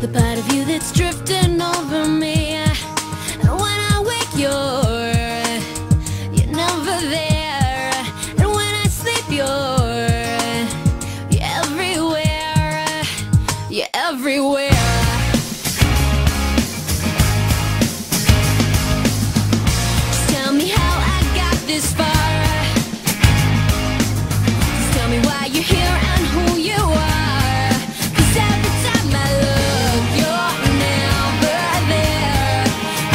the part of you that's drifting over me. And when I wake, you're never there. And when I sleep, you're everywhere. You're everywhere. Just tell me how I got this far. Just tell me why you're here and who you are. 'Cause every time I look, you're never there.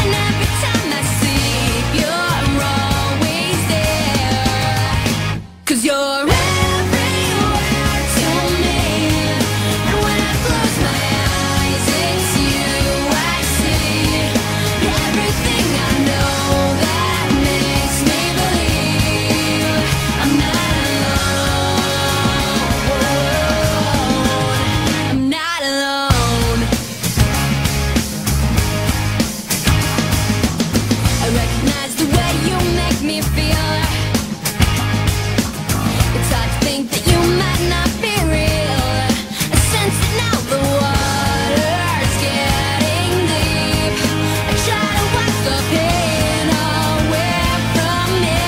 And every time I sleep, you're always there. 'Cause you're everywhere to me. And when I close my eyes, it's you I see. You're everything I know that makes me believe I'm not alone. I'm not alone. I recognize the way you make me feel. It's hard to think that you might not be real. I sense it now, the water's getting deep. I try to wash the pain away from me,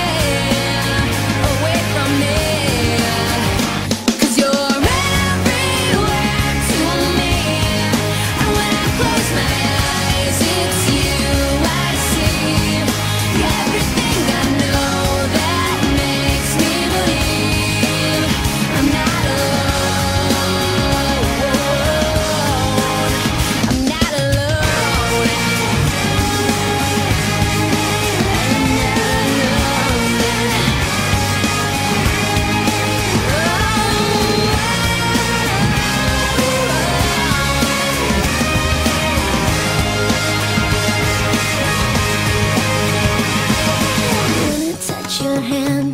away from me. 'Cause you're everywhere to me. And when I close my eyes, it's you I see. You're everything I know that makes me believe I'm not alone. I'm not alone. When I touch your hand,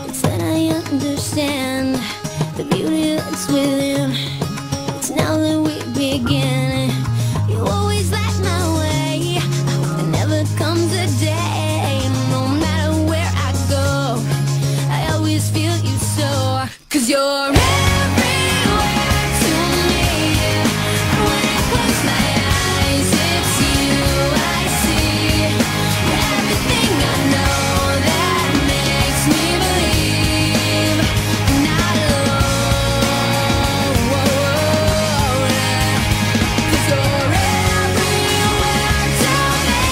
it's then I understand the beauty that's within. It's now that we begin. You always light my way. I hope there never comes a day. No matter where I go, I always feel you so. 'Cause you're everywhere to me. And when I close my eyes, it's you I see. You're everything I know that makes me believe I'm not alone. 'Cause you're everywhere to me.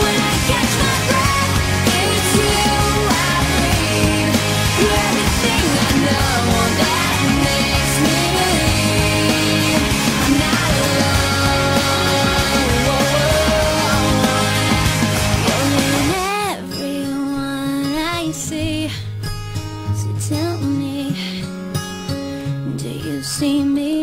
When I catch my breath, it's you I breathe. You're everything I know that makes me believe I'm not alone. You're in everyone I see. So tell me, do you see me?